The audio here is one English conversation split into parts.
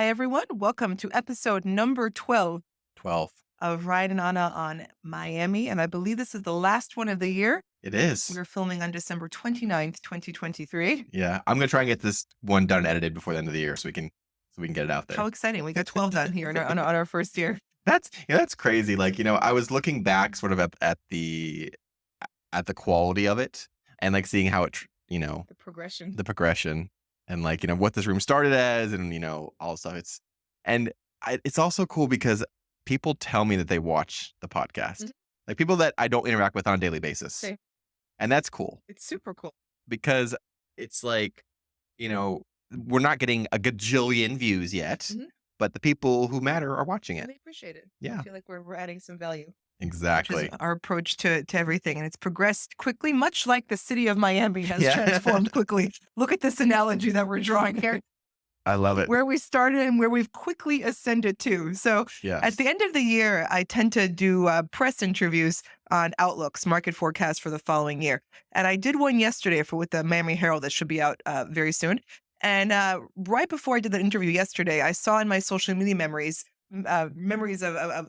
Hi, everyone. Welcome to episode number 12 12. of Ryan and Anna on Miami. And I believe this is the last one of the year. It is. We're filming on December 29th, 2023. Yeah. I'm gonna try and get this one done and edited before the end of the year so we can get it out How there. exciting. We got 12 done here on our first year. That's crazy. Like, I was looking back sort of at the quality of it and like seeing how The progression. the progression and like, what this room started as and all the stuff. It's also cool because people tell me that they watch the podcast. Mhm. Like people that I don't interact with on a daily basis. Same. And that's cool. It's super cool. Because it's like, we're not getting a gajillion views yet, Mhm. but the people who matter are watching And it. they appreciate it. Yeah, I feel like we're adding some value, which is exactly. our approach to everything. And it's progressed quickly, much like the city of Miami has Yeah. transformed quickly. Look at this analogy that we're drawing here. I love it. Where we started and where we've quickly ascended to. So Yes. at the end of the year, I tend to do press interviews on outlooks, market forecasts for the following year. And I did one yesterday with the Miami Herald that should be out very soon. And right before I did the interview yesterday, I saw in my social media memories of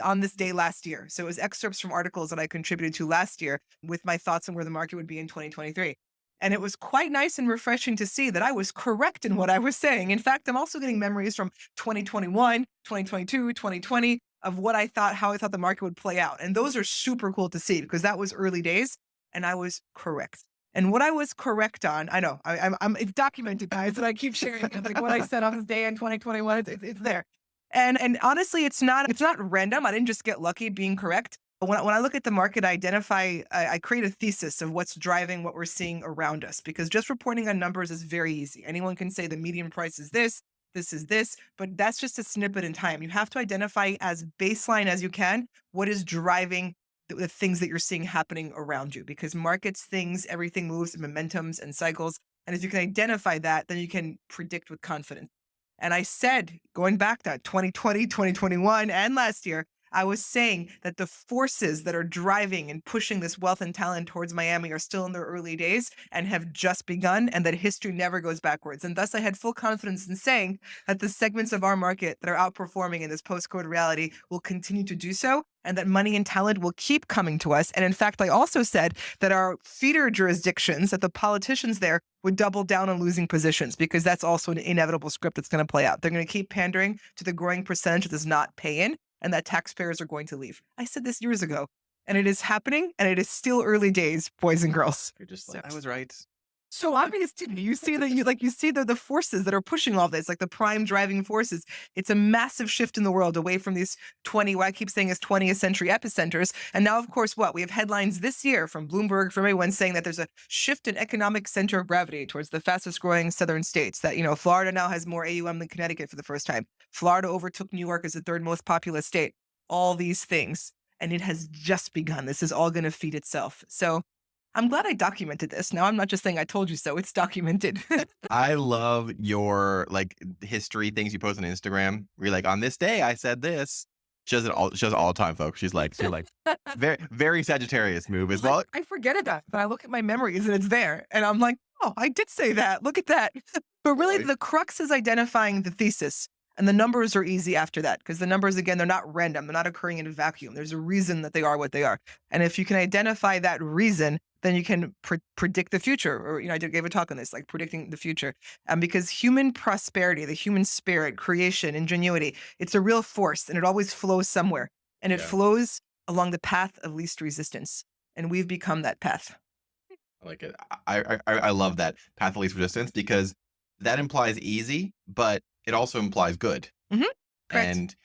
on this day last year. So it was excerpts from articles that I contributed to last year with my thoughts on where the market would be in 2023. And it was quite nice and refreshing to see that I was correct in what I was saying. In fact, I'm also getting memories from 2021, 2022, 2020 of how I thought the market would play out. And those are super cool to see because that was early days and I was correct. And what I was correct on, I know it's documented, guys, and I keep sharing it. Like what I said on this day in 2021, it's there. And honestly, it's not random. I didn't just get lucky being correct. When I look at the market, I create a thesis of what's driving what we're seeing around us because just reporting on numbers is very easy. Anyone can say the median price is this is this, but that's just a snippet in time. You have to identify as baseline as you can what is driving the things that you're seeing happening around you because markets, things, everything moves in momentums and cycles. And if you can identify that, then you can predict with confidence. And I said, going back to 2020, 2021, and last year, I was saying that the forces that are driving and pushing this wealth and talent towards Miami are still in their early days and have just begun, and that history never goes backwards. And thus, I had full confidence in saying that the segments of our market that are outperforming in this post-COVID reality will continue to do so, and that money and talent will keep coming to us. And in fact, I also said that our feeder jurisdictions, that the politicians there would double down on losing positions because that's also an inevitable script that's going to play out. They're going to keep pandering to the growing percentage that does not pay in and that taxpayers are going to leave. I said this years ago, and it is happening, and it is still early days, boys and girls. You're just like, I was right. So obvious to me. You see the forces that are pushing all this, like the prime driving forces. It's a massive shift in the world away from these what I keep saying is 20th century epicenters. And now, of course, we have headlines this year from Bloomberg, from everyone saying that there's a shift in economic center of gravity towards the fastest growing southern states. That, Florida now has more AUM than Connecticut for the first time. Florida overtook New York as the third most populous state. All these things. And it has just begun. This is all going to feed itself. So I'm glad I documented this. Now I'm not just saying I told you so. It's documented. I love your like history things you post on Instagram. Where you're like, on this day I said this. She does it all the time, folks. She's like very, very Sagittarius move as well. I forget about it, but I look at my memories and it's there. And I'm like, oh, I did say that. Look at that. But really, Really? the crux is identifying the thesis. And the numbers are easy after that because the numbers, again, they're not random. They're not occurring in a vacuum. There's a reason that they are what they are. And if you can identify that reason, then you can predict the future. Or, I gave a talk on this, like predicting the future. Because human prosperity, the human spirit, creation, ingenuity, it's a real force and it always flows somewhere. And it Yeah. flows along the path of least resistance. And we've become that path. I like it. I love that path of least resistance because that implies easy, but it also implies good. Mm-hmm. Correct. And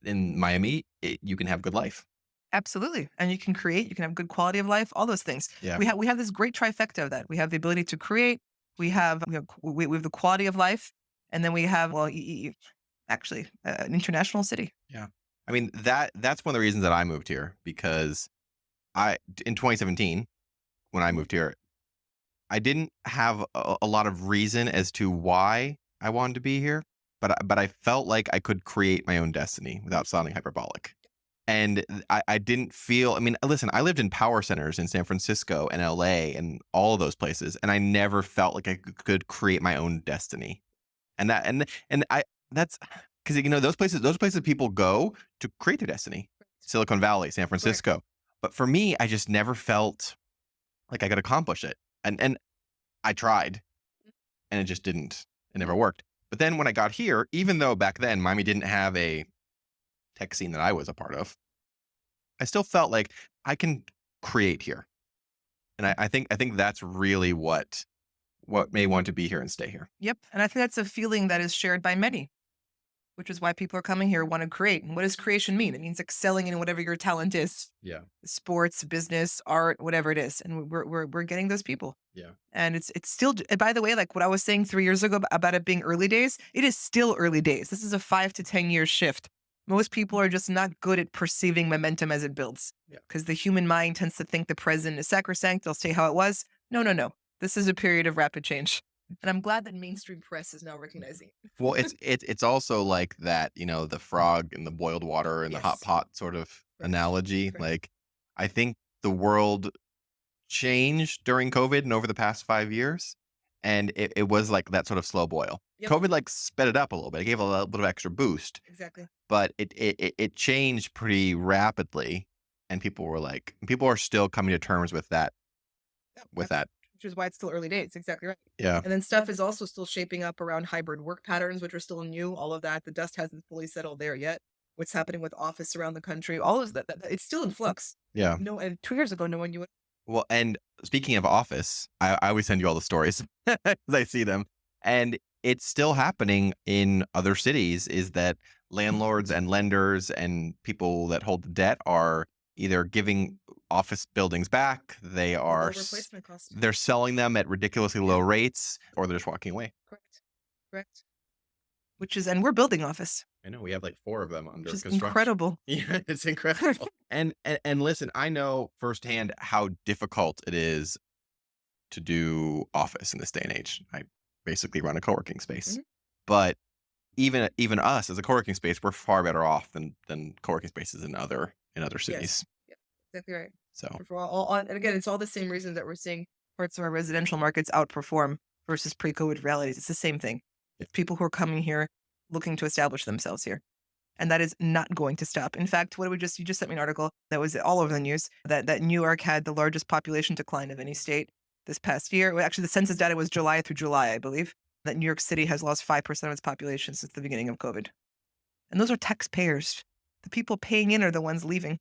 in Miami, you can have good life. Absolutely. And you can create, you can have good quality of life, all those things. Yeah. We have this great trifecta of that. We have the ability to create, we have the quality of life, and then we have, actually an international city. Yeah. I mean, that's one of the reasons that I moved here because in 2017, when I moved here, I didn't have a lot of reason as to why I wanted to be here, but I felt like I could create my own destiny without sounding hyperbolic. And I didn't feel, I mean, listen, I lived in power centers in San Francisco and LA and all of those places, and I never felt like I could create my own destiny. And I that's because those places people go to create their destiny. Silicon Valley, San Correct. Francisco. But for me, I just never felt like I could accomplish it. And I tried and it just didn't. It never worked. But then when I got here, even though back then Miami didn't have a tech scene that I was a part of, I still felt like I can create here. And I think that's really what may want to be here and stay here. Yep. And I think that's a feeling that is shared by many, which is why people are coming here, want to create. And what does creation mean? It means excelling in whatever your talent is, Yeah. sports, business, art, whatever it is. And we're getting those people. Yeah. And it's still, and by the way, like what I was saying 3 years ago about it being early days, it is still early days. This is a 5 to 10 year shift. Most people are just not good at perceiving momentum as it builds Yeah. because the human mind tends to think the present is sacrosanct. They'll stay how it was. No, no, no. This is a period of rapid change. And I'm glad that mainstream press is now recognizing it. Well, it's also like that, the frog in the boiled water and the hot Yes. pot sort of Correct. analogy. Correct. Like, I think the world changed during COVID and over the past 5 years, and it was like that sort of slow boil. Yep. COVID like sped it up a little bit. It gave a little bit of extra boost, Exactly. but it changed pretty rapidly, and people are still coming to terms with that. Yep. With that, Which is why it's still early days. Exactly right. yeah, And then stuff is also still shaping up around hybrid work patterns, which are still new. All of that. The dust hasn't fully settled there yet. What's happening with office around the country, all of that, it's still in flux. yeah. No, and 2 years ago, no one knew it. Well, and speaking of office, I always send you all the stories as I see them. And it's still happening in other cities is that landlords and lenders and people that hold the debt are either giving office buildings back, Low replacement cost. they're selling them at ridiculously low Yeah. rates, or they're just walking away. Correct. Correct. And we're building office, I know we have like 4 of them which under is construction. incredible. Yeah, it's incredible. And listen, I know firsthand how difficult it is to do office in this day and age. I basically run a co-working space. Mhm. But even us as a co-working space, we're far better off than co-working spaces in other Yes. cities. Yeah, exactly right. So For and again, it's all the same reasons that we're seeing parts of our residential markets outperform versus pre-COVID realities. It's the same thing. It's people who are coming here looking to establish themselves here. And that is not going to stop. In fact, you just sent me an article that was all over the news that New York had the largest population decline of any state this past year. Well, actually, the census data was July through July, I believe, that New York City has lost 5% of its population since the beginning of COVID. And those are taxpayers. The people paying in are the ones leaving.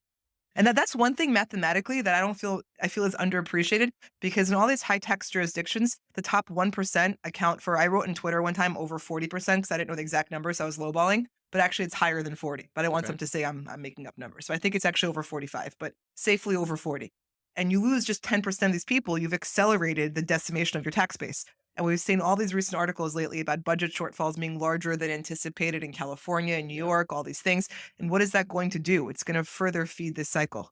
And that's one thing mathematically that I feel is underappreciated because in all these high tax jurisdictions, the top 1% account for, I wrote in Twitter one time over 40% because I didn't know the exact number, so I was lowballing. But actually, it's higher than 40. But I want Okay. them to say I'm making up numbers. So I think it's actually over 45, but safely over 40. And you lose just 10% of these people, you've accelerated the decimation of your tax base. And we've seen all these recent articles lately about budget shortfalls being larger than anticipated in California and New York, all these things. And what is that going to do? It's going to further feed this cycle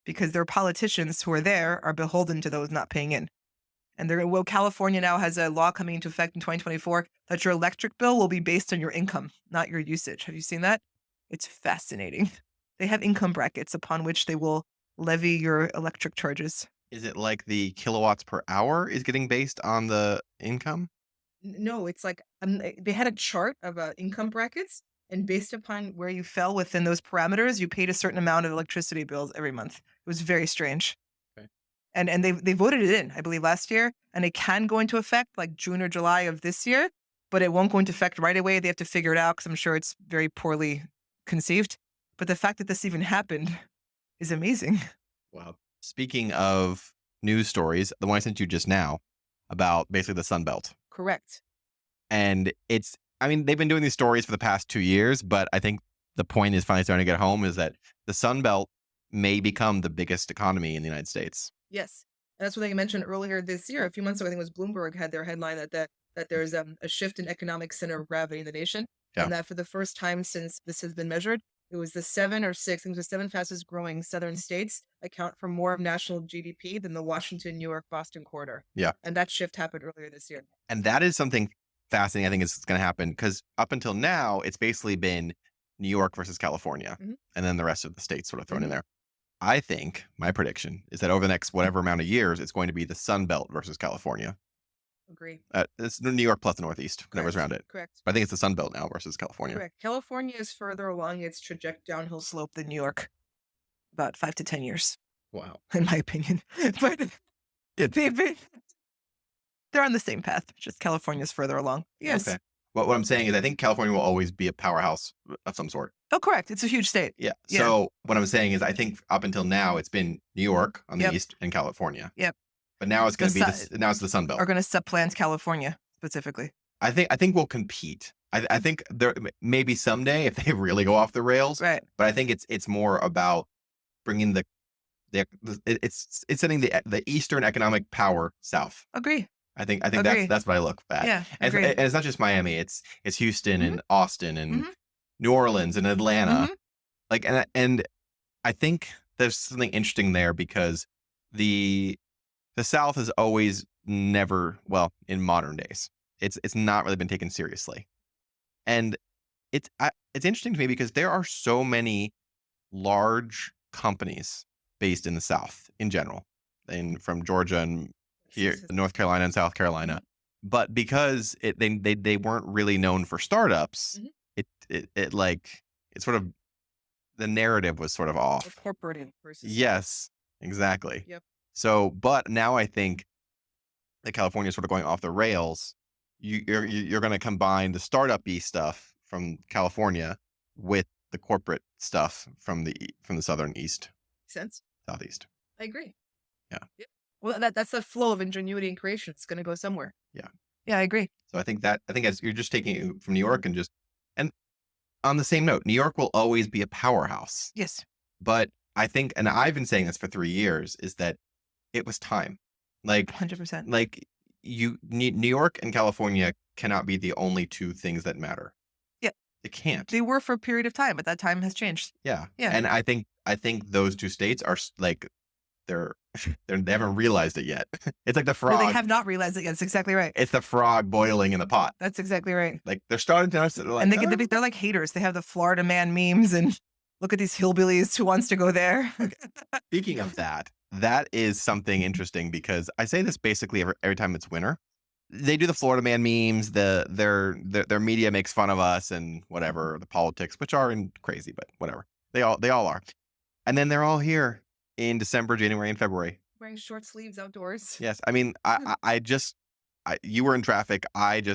because their politicians who are there are beholden to those not paying in. And California now has a law coming into effect in 2024 that your electric bill will be based on your income, not your usage. Have you seen that? It's fascinating. They have income brackets upon which they will levy your electric charges. Is it like the kilowatts per hour is getting based on the income? No, it's like they had a chart of income brackets, and based upon where you fell within those parameters, you paid a certain amount of electricity bills every month. It was very strange. Okay. And they voted it in, I believe, last year, and it can go into effect like June or July of this year, but it won't go into effect right away. They have to figure it out because I'm sure it's very poorly conceived. But the fact that this even happened is amazing. Wow. Speaking of news stories, the one I sent you just now about basically the Sunbelt. Correct. And they've been doing these stories for the past 2 years, but I think the point is finally starting to get home is that the Sunbelt may become the biggest economy in the United States. Yes. And that's what they mentioned earlier this year. A few months ago, I think it was Bloomberg had their headline that there's a shift in economic center of gravity in the nation. Yeah. And that for the first time since this has been measured, it was the 7 or 6, I think it was the 7 fastest growing southern states account for more of national GDP than the Washington, New York, Boston corridor. Yeah. And that shift happened earlier this year. And that is something fascinating I think is going to happen because up until now, it's basically been New York versus California, Mhm. and then the rest of the states sort of thrown in Mhm. there. I think my prediction is that over the next whatever amount of years, it's going to be the Sun Belt versus California. Agree. It's New York plus the Northeast, whatever's Correct. around it. Correct. But I think it's the Sunbelt now versus California. Correct. California is further along its trajectory downhill slope than New York, about 5 to 10 years, Wow. in my opinion. But they, they're on the same path. Just California's further along. Yes. Okay. Well, what I'm saying is I think California will always be a powerhouse of some sort. Oh, correct. It's a huge state. Yeah. Yeah. So what I'm saying is I think up until now it's been New York on the Yep. east and California. Yep. But now it's going to be The now it's the Sun Are Belt. going to supplant California specifically. I think we'll compete. I think there maybe someday if they really go off the rails. Right. But I think it's more about bringing it's sending the eastern economic power south. Agree. I think Agree. that's what I look at. Yeah. And Agree. it's not just Miami. It's Houston and Austin and Mhm. New Orleans and Atlanta. Mhm. Like and I think there's something interesting there because the South has always never, well, in modern days, it's not really been taken seriously. And it's interesting to me because there are so many large companies based in the South in general, and from Georgia and here, North Carolina and South Carolina. But because they weren't really known for startups, Mhm. it like it's sort of the narrative was sort of off. Corporate versus. Yes, exactly. Yep. So, but now I think that California is sort of going off the rails. You're going to combine the startup-y stuff from California with the corporate stuff from the southern east, Sense. southeast. I agree. Yeah. Yep. Well, that's the flow of ingenuity and creation. It's going to go somewhere. Yeah. Yeah, I agree. So I think as you're just taking it from New York and on the same note, New York will always be a powerhouse. Yes. But I think, and I've been saying this for 3 years, is that it was time. Like 100%. like New York and California cannot be the only two things that matter. Yeah. It can't. They were for a period of time, but that time has changed. Yeah. Yeah. And I think those two states are like they haven't realized it yet. It's like the No, frog. they have not realized it yet. That's exactly right. It's the frog boiling in the pot. That's exactly right. Like they're starting to notice it. They're like, And they're like haters. They have the Florida man memes and look at these hillbillies who wants to go there. Speaking of that is something interesting because I say this basically every time it's winter. They do the Florida man memes. Their media makes fun of us and whatever, the politics, which are crazy, but whatever. They all are. And then they're all here in December, January, and February. Wearing short sleeves outdoors. Yes, I mean, you were in traffic. I'd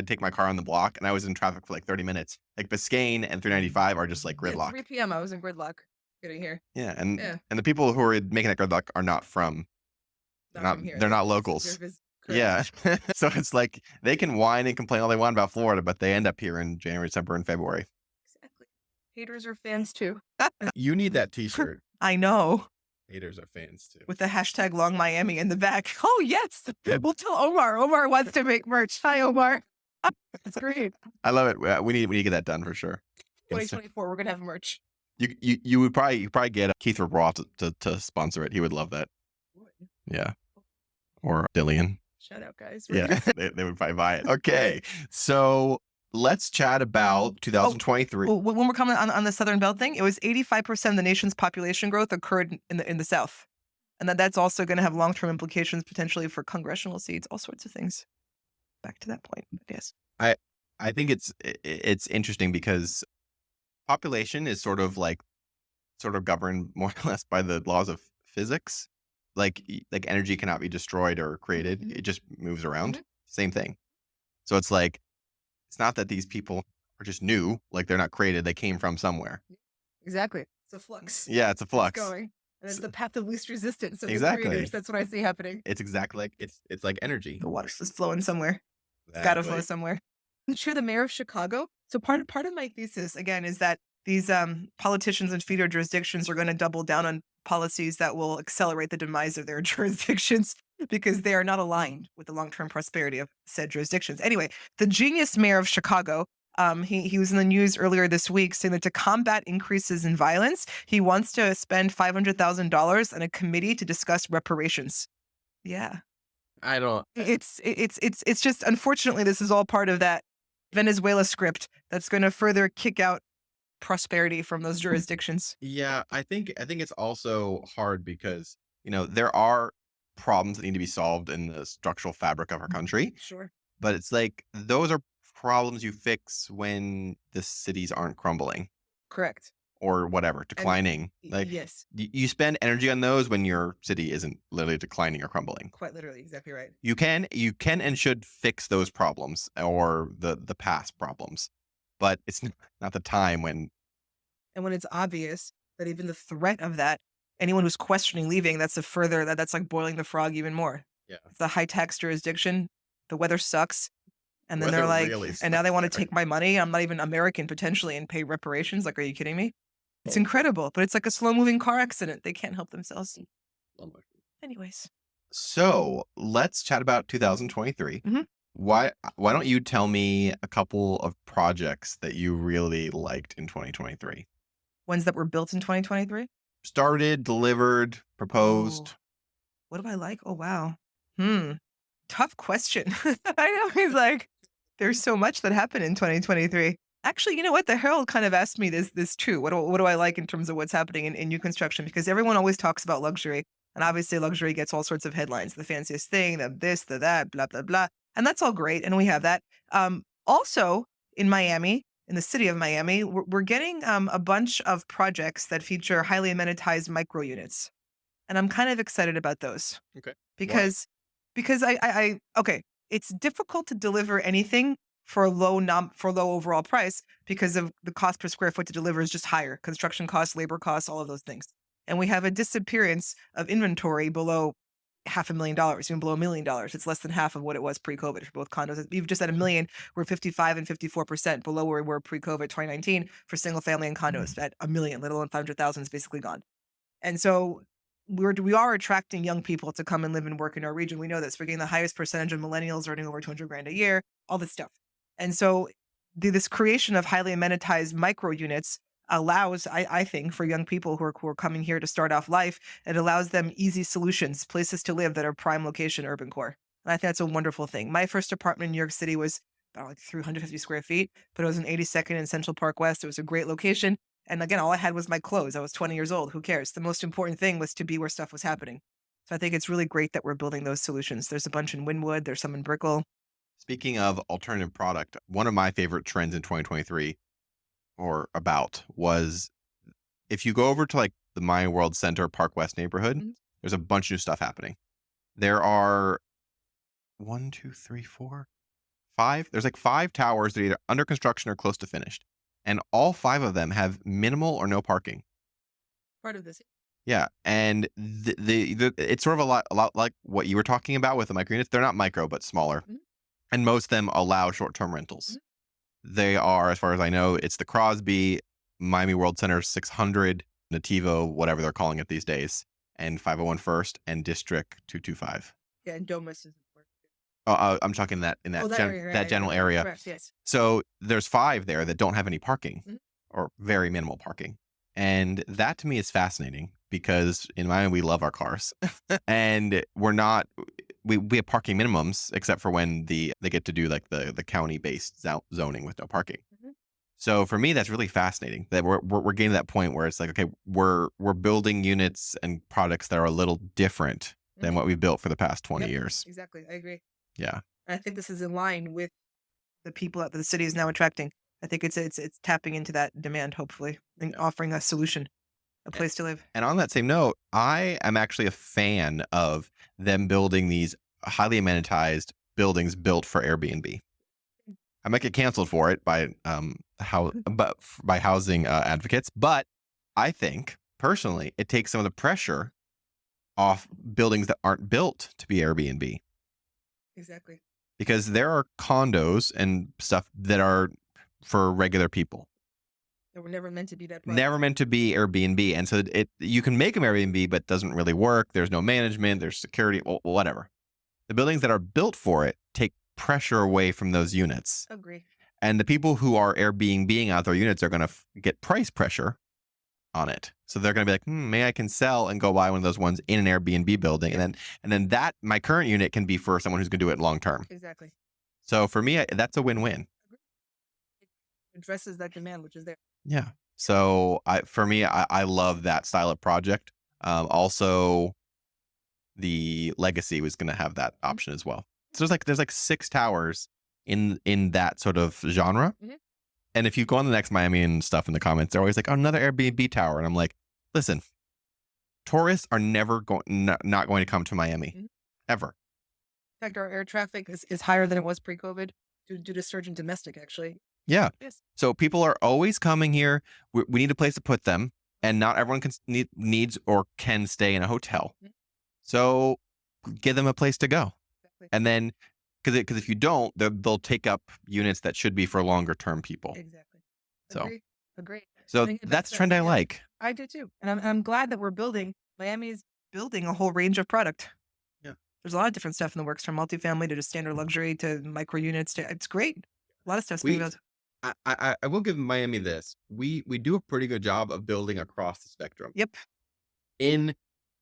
take my car on the block, and I was in traffic for like 30 minutes. Like Biscayne and 395 are just like At gridlock. 3 p.m. I was in gridlock getting here. Yeah, and the people who are making that gridlock are not from. From here. They're not locals. Yeah, so it's like they can whine and complain all they want about Florida, but they end up here in January, December, and February. Exactly. Haters are fans too. You need that T-shirt. I know. Haters are fans too. With the hashtag Long Miami in the back. Oh yes, we'll tell Omar. Omar wants to make merch. Hi, Omar. That's great. I love it. We need to get that done for sure. 2024, we're gonna have merch. You would probably get Keith Roth to sponsor it. He would love that. Yeah, or Dillian. Shout out, guys. Yeah, they would probably buy it. Okay, so let's chat about 2023. Well, when we're coming on the Southern Belt thing, it was 85% of the nation's population growth occurred in the South, and that's also going to have long-term implications potentially for congressional seats, all sorts of things. Back to that point, yes. I think it's interesting because population is sort of governed more or less by the laws of physics. Like energy cannot be destroyed or created. Mhm. It just moves around. Mhm. Same thing. So it's like, it's not that these people are just new, like they're not created. They came from somewhere. Exactly. It's a flux. Yeah, it's a flux. It's going. And it's the path of least resistance of Exactly. the creators. That's what I see happening. It's exactly like it's like energy. The water's just flowing somewhere. It's got to flow somewhere. Sure, the mayor of Chicago. So part of my thesis again is that these politicians and feeder jurisdictions are going to double down on policies that will accelerate the demise of their jurisdictions because they are not aligned with the long-term prosperity of said jurisdictions. Anyway, the genius mayor of Chicago, he was in the news earlier this week saying that to combat increases in violence, he wants to spend $500,000 on a committee to discuss reparations. Yeah. I don't. It's just, unfortunately, this is all part of that Venezuela script that's going to further kick out prosperity from those jurisdictions. Yeah, I think it's also hard because, there are problems that need to be solved in the structural fabric of our country. Sure. But it's like those are problems you fix when the cities aren't crumbling Correct. or whatever, And declining. Like yes, you spend energy on those when your city isn't literally declining or crumbling. quite literally, exactly right. You can and should fix those problems or the past problems, but it's not the time when. And when it's obvious that even the threat of that, anyone who's questioning leaving, that's a further that's like boiling the frog even more. Yeah. It's the high tax jurisdiction. The weather sucks. And then they're Weather like, really and now they want to sucks. take my money. I'm not even American potentially and pay reparations. Like, are you kidding me? It's Oh, incredible, but it's like a slow moving car accident. They can't help themselves. oh my. Anyways. So let's chat about 2023. Hmm. Why don't you tell me a couple of projects that you really liked in 2023? Ones that were built in 2023. Started, delivered, Oh, proposed. what do I like? Oh, wow. Hmm. Tough question. I know he's like, there's so much that happened in 2023. Actually, you know what? The Herald kind of asked me this too. What do I like in terms of what's happening in new construction? Because everyone always talks about luxury. And obviously luxury gets all sorts of headlines. The fanciest thing, the this, the that, blah, blah, blah. And that's all great. And we have that. Also in Miami, in the city of Miami, we're getting a bunch of projects that feature highly amenitized micro units. And I'm kind of excited about those. Okay. Why? Because I okay, it's difficult to deliver anything for a for low overall price because of the cost per square foot to deliver is just higher. Construction costs, labor costs, all of those things. And we have a disappearance of inventory below $500,000, even below $1 million. It's less than half of what it was pre-COVID for both condos. You've just at a million, we're 55 and 54% below where we were pre-COVID 2019 for single family and condos. At a million, let alone 500,000 is basically gone. And so we are attracting young people to come and live and work in our region. We know this. We're getting the highest percentage of millennials earning over 200 grand a year, all this stuff. And so this creation of highly amenitized micro units allows, I think, for young people who are coming here to start off life, it allows them easy solutions, places to live that are prime location urban core. And I think that's a wonderful thing. My first apartment in New York City was about like 350 square feet, but it was in 82nd in Central Park West. It was a great location. And again, all I had was my clothes. I was 20 years old. Who cares? The most important thing was to be where stuff was happening. So I think it's really great that we're building those solutions. There's a bunch in Wynwood. There's some in Brickell. Speaking of alternative product, one of my favorite trends in 2023 or about was if you go over to like the Miami World Center Park West neighborhood, Mhm. there's a bunch of new stuff happening. There are one, two, three, four, five. There's like five towers that are either under construction or close to finished. And all five of them have minimal or no parking. Part of this. Yeah. And it's sort of a lot like what you were talking about with the micro units. They're not micro, but smaller. Mhm. And most of them allow short-term rentals. Mhm. They are, as far as I know, it's the Crosby, Miami World Center 600, Nativo, whatever they're calling it these days, and 501 First, and District 225. Yeah, and Domus is important. I'm talking that in Oh, that that area, that right, general area. correct, yes. So there's five there that don't have any parking Mhm. or very minimal parking. And that to me is fascinating because in Miami, we love our cars and we have parking minimums except for when they get to do like the county based zoning with no parking. Mhm. So for me, that's really fascinating that we're getting to that point where it's like, okay, we're building units and products that are a little different than Mhm. what we've built for the past 20 Yep, years. exactly. I agree. Yeah. And I think this is in line with the people that the city is now attracting. I think it's tapping into that demand, hopefully, and Yeah. offering a solution, a And, place to live. and on that same note, I am actually a fan of them building these highly amenitized buildings built for Airbnb. I might get canceled for it by by housing advocates, but I think personally it takes some of the pressure off buildings that aren't built to be Airbnb Exactly. because there are condos and stuff that are for regular people, They were never meant to be that product. never meant to be Airbnb, and so it you can make them Airbnb, but it doesn't really work. There's no management, there's security, whatever. The buildings that are built for it take pressure away from those units. Agree. And the people who are Airbnb out their units are going to get price pressure on it. So they're going to be like, maybe I can sell and go buy one of those ones in an Airbnb building. Yeah. And then that my current unit can be for someone who's going to do it long term. Exactly. So for me, that's a win-win. Agree. It addresses that demand, which is there. Yeah. So for me, I love that style of project. Also, the Legacy was going to have that option as well. So there's like 6 towers in that sort of genre. Mhm. And if you go on the next Miami and stuff in the comments, they're always like, oh, another Airbnb tower. And I'm like, listen, tourists are never going not going to come to Miami Mhm. ever. In fact, our air traffic is higher than it was pre-COVID due to surge in domestic, actually. Yeah. Yes. So people are always coming here. We need a place to put them, and not everyone needs or can stay in a hotel. Mhm. So give them a place to go, Exactly. and then because if you don't, they'll take up units that should be for longer term people. Exactly. So Agree. Agree. so And again, that's a trend I yeah, like. I do too. And I'm glad that we're building Miami's building a whole range of product. Yeah. There's a lot of different stuff in the works from multifamily to just standard luxury to micro units to it's great. A lot of stuff's being We built. I will give Miami this. We do a pretty good job of building across the spectrum Yep. in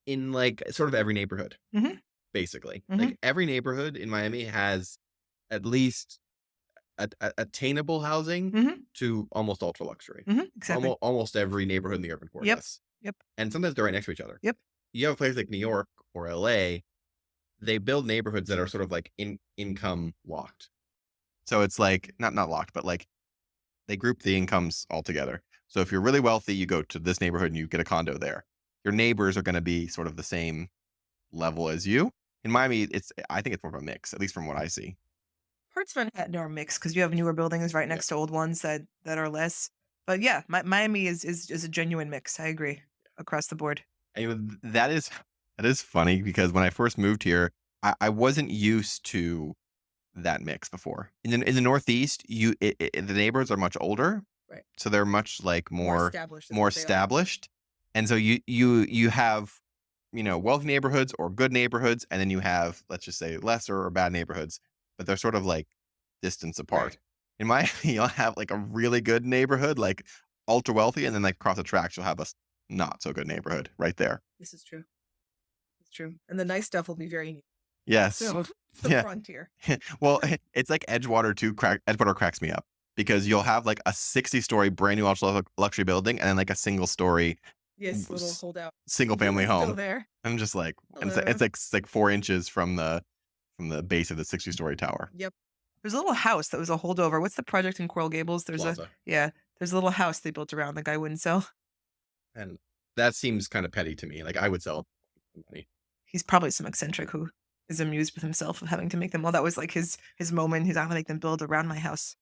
like sort of every neighborhood, Mhm. basically. Mhm. Like every neighborhood in Miami has at least attainable housing Mhm. to almost ultra luxury. Mhm. Exactly. Almost every neighborhood in the urban core Yep. does. Yep. And sometimes they're right next to each other. Yep. You have a place like New York or LA, they build neighborhoods that are sort of like income locked. So it's like not locked, but like they group the incomes all together. So if you're really wealthy, you go to this neighborhood and you get a condo there. Your neighbors are going to be sort of the same level as you. In Miami, I think it's more of a mix, at least from what I see. Parts of Manhattan are mixed because you have newer buildings right Yeah. next to old ones that are less. But yeah, Miami is a genuine mix. I agree across the board. And that is funny because when I first moved here, I wasn't used to that mix before. In the Northeast, the neighbors are much older, Right. so they're much like More more established. more established, and so you have wealthy neighborhoods or good neighborhoods, and then you have, let's just say, lesser or bad neighborhoods, but they're sort of like distance apart. Right. In Miami, you'll have like a really good neighborhood, like ultra wealthy, and then like across the tracks, you'll have a not so good neighborhood right there. This is true. It's true. And the nice stuff will be very neat. Yes. So it's the Yeah. frontier. Well, it's like Edgewater too. Edgewater cracks me up because you'll have like a 60-story brand new ultra luxury building and then like a single story Yes, little holdout. single family Still home. there. I'm just like, and Hello. it's like 4 inches from the base of the 60-story tower. Yep. There's a little house that was a holdover. What's the project in Coral Gables? There's Plaza. there's a little house they built around the guy wouldn't sell. And that seems kind of petty to me. Like I would sell money. He's probably some eccentric who is amused with himself of having to make them. Well, that was like his moment. He's, I'm gonna make them build around my house.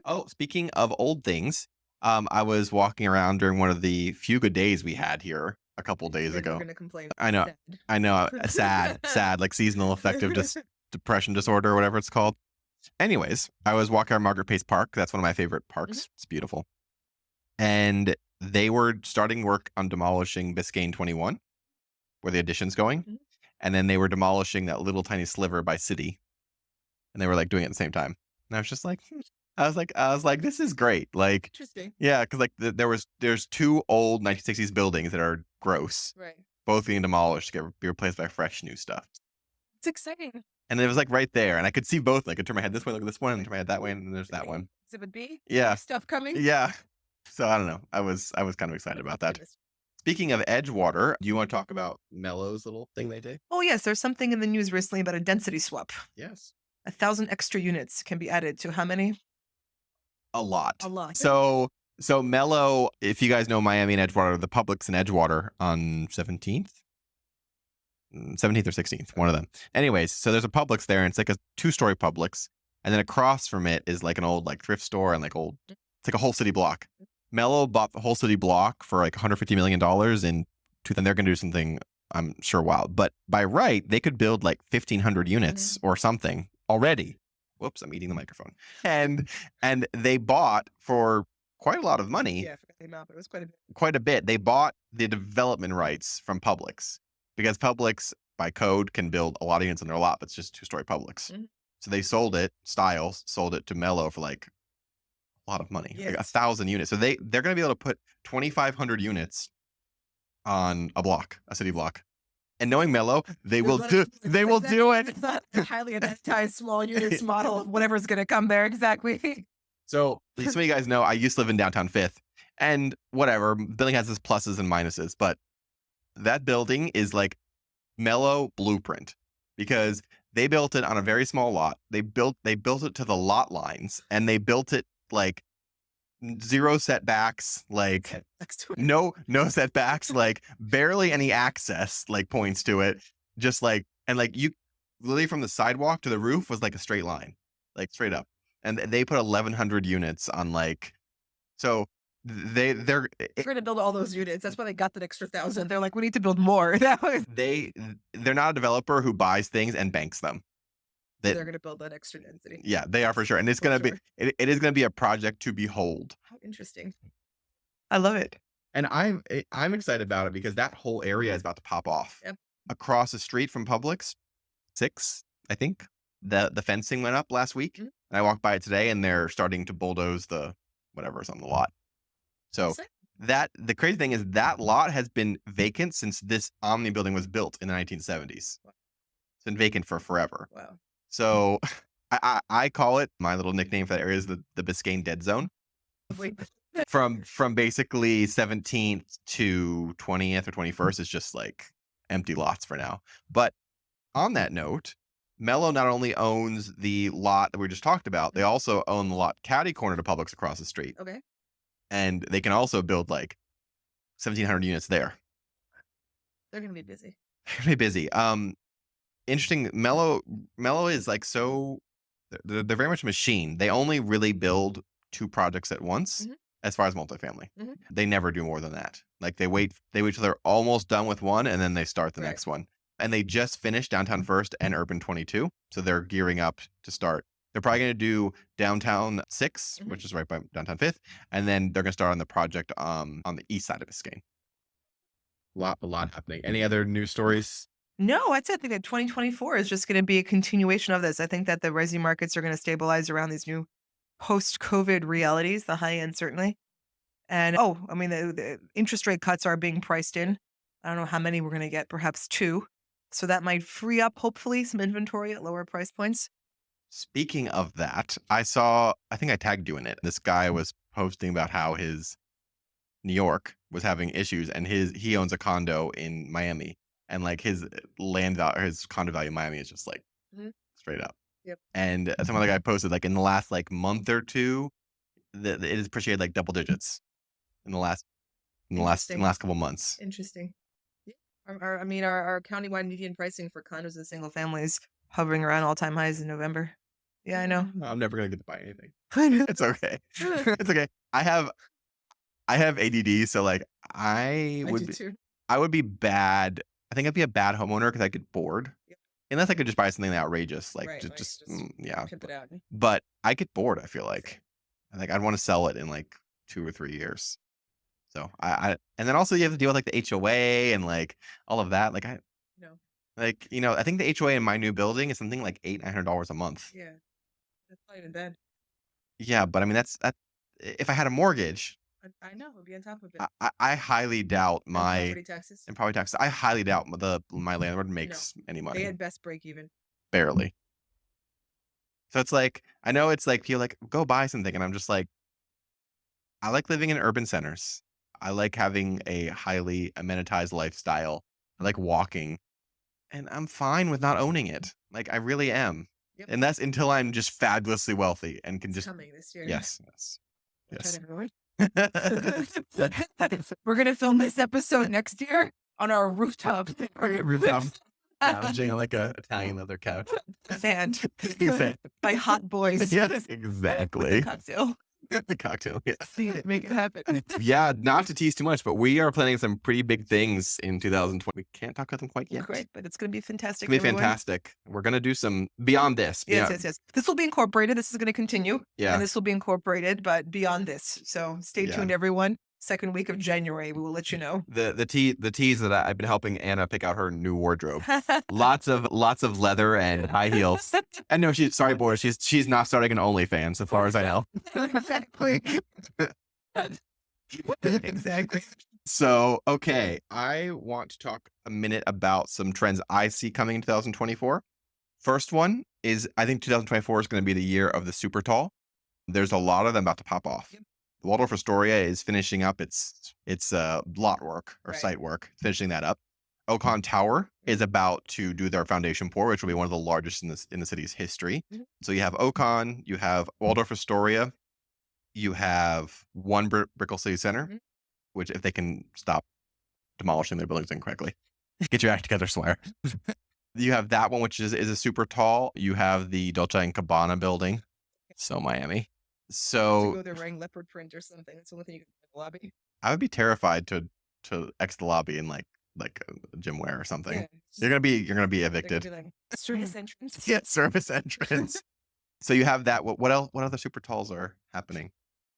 Oh, speaking of old things, I was walking around during one of the few good days we had here a couple days Then we're ago. gonna complain. I know. Sad. I know. Sad, like seasonal affective depression disorder or whatever it's called. Anyways, I was walking around Margaret Pace Park. That's one of my favorite parks. It's beautiful. And they were starting work on demolishing Biscayne 21, where the addition's going. Mhm. And then they were demolishing that little tiny sliver by City. And they were like doing it at the same time. And I was just like, I was like, this is great. Like, Interesting. yeah, because like there's 2 old 1960s buildings that are gross, Right. both being demolished to be replaced by fresh new stuff. It's exciting. And it was like right there, and I could see both. I could turn my head this way, look at this one, and turn my head that way, and then there's that one. Exhibit B. Yeah. New stuff coming. Yeah. So I don't know. I was kind of excited about that. Speaking of Edgewater, do you want to talk about Melo's little thing they did? Oh yes, there's something in the news recently about a density swap. Yes. 1,000 extra units can be added to how many? A lot. A lot. So Melo, if you guys know Miami and Edgewater, the Publix in Edgewater on 17th or 16th, one of them. Anyways, so there's a Publix there, and it's like a 2-story Publix, and then across from it is like an old like thrift store and like it's like a whole city block. Melo bought the whole city block for like $150 million, and they're going to do something, I'm sure, wild. But by right, they could build like 1,500 units or something already. Whoops, I'm eating the microphone. And they bought for quite a lot of money. Yeah, I forgot the amount, but it was quite a bit. Quite a bit. They bought the development rights from Publix because Publix, by code, can build a lot of units on their lot, but it's just 2-story Publix. Mhm. So they sold it to Melo for like a lot of money, like Yes. 1,000 units. So they're going to be able to put 2,500 on a city block. And knowing Melo, they will do it. It's not a highly anesthetized small units model of whatever's going to come there. Exactly. So some of you guys know I used to live in downtown Fifth, and whatever, building has its pluses and minuses, but that building is like Melo blueprint, because they built it on a very small lot. They built it to the lot lines, and they built it like zero setbacks, like Next to it. no setbacks, like barely any access like points to it. Just like, and like you literally from the sidewalk to the roof was like a straight line, like straight up. And they put 1,100 units on like, so they're We're going to build all those units. That's why they got that extra 1,000. They're like, we need to build more. That was, they're not a developer who buys things and banks them. so they're going to build that extra density. Yeah, they are for sure. And it's For going to sure. be, it is going to be a project to behold. How interesting. I love it. And I'm excited about it because that whole area is about to pop off. Yep. Across the street from Publix, 6, I think, the fencing went up last week. Mhm. And I walked by it today, and they're starting to bulldoze the whatever's on the lot. So Sick. the crazy thing is that lot has been vacant since this Omni building was built in the 1970s. Wow. It's been vacant for forever. Wow. So I call it, my little nickname for that area is the Biscayne Dead Zone. Wait. From basically 17th to 20th or 21st is just like empty lots for now. But on that note, Melo not only owns the lot that we just talked about, they also own the lot catty corner to Publix across the street. Okay. And they can also build like 1,700 units there. They're going to be busy. They're gonna be busy. Interesting. Melo is like so. They're very much a machine. They only really build 2 projects at once, Mhm. as far as multifamily. Mhm. They never do more than that. Like they wait till they're almost done with one, and then they start the Right. next one. And they just finished Downtown First and Urban 22, so they're gearing up to start. They're probably going to do Downtown 6, Mhm. which is right by Downtown 5th, and then they're going to start on the project on the east side of Biscayne. A lot happening. Any other news stories? No, I'd say I think that 2024 is just going to be a continuation of this. I think that the resi markets are going to stabilize around these new post-COVID realities, the high end certainly. And I mean, the interest rate cuts are being priced in. I don't know how many we're going to get, perhaps 2. So that might free up, hopefully, some inventory at lower price points. Speaking of that, I think I tagged you in it. This guy was posting about how his New York was having issues, and he owns a condo in Miami, and like his his condo value in Miami is just like Mhm. straight up. Yep. And some other guy posted like in the last like month or two, it has appreciated like double digits in the last Interesting. couple months. Interesting. Yeah. Our countywide median pricing for condos and single families hovering around all-time highs in November. Yeah, I know. I'm never gonna get to buy anything. I know. It's okay. It's okay. I have ADD, so like I do too. I would be bad. I think I'd be a bad homeowner because I get bored. Yep. Unless I could just buy something outrageous, like Right, right. just Just yeah. pimp it out. But I get bored. I feel like, I'd want to sell it in like 2 or 3 years. So and then also you have to deal with like the HOA and like all of that. Like No. I think the HOA in my new building is something like $800-900 a month. Yeah. That's not even bad. Yeah, but I mean that's if I had a mortgage. I know. We'll be on top of it. I highly doubt And my property taxes. and property taxes. I highly doubt my landlord makes any They money. at best break even. Barely. So it's like, I know it's like people like go buy something, and I'm just like, I like living in urban centers. I like having a highly amenitized lifestyle. I like walking, and I'm fine with not owning it. Like I really am. Yep. And that's until I'm just fabulously wealthy and can It's just coming this year. yes. That's right, everyone. We're gonna film this episode next year on our rooftop. Rooftop lounging on like a Italian leather couch. Sand by hot boys. Yes, exactly. Cocktail. The cocktail, yeah. See it, make it happen. Yeah, not to tease too much, but we are planning some pretty big things in 2020. We can't talk about them quite yet. Great, but it's gonna be It's fantastic. gonna be everyone. fantastic. We're gonna do some beyond this. Yes. This will be incorporated. This is going to continue. Yeah. And this will be incorporated, but beyond this. So stay tuned, everyone. Second week of January, we will let you know. The tease that I've been helping Anna pick out her new wardrobe. lots of leather and high heels. And no, sorry, boys. She's not starting an OnlyFans, so far as I know. Exactly. Exactly. So, okay, I want to talk a minute about some trends I see coming in 2024. First one is I think 2024 is going to be the year of the super tall. There's a lot of them about to pop off. Yep. Waldorf Astoria is finishing up its lot work or Right. site work, finishing that up. Ocon Tower is about to do their foundation pour, which will be one of the largest in the city's history. Mhm. So you have Ocon, you have Waldorf Astoria, you have One Brickell City Center, Mhm. which if they can stop demolishing their buildings incorrectly, get your act together, Swear. You have that one, which is a super tall. You have the Dolce and Gabbana building, so Miami. To So go there wearing leopard print or something. That's the only thing you can do in the lobby. I would be terrified to exit the lobby in like a gym wear or something. Yeah. Just, You're gonna be they're gonna evicted. be like service entrance. Yeah, service entrance. So you have that. What else? What other super talls are happening?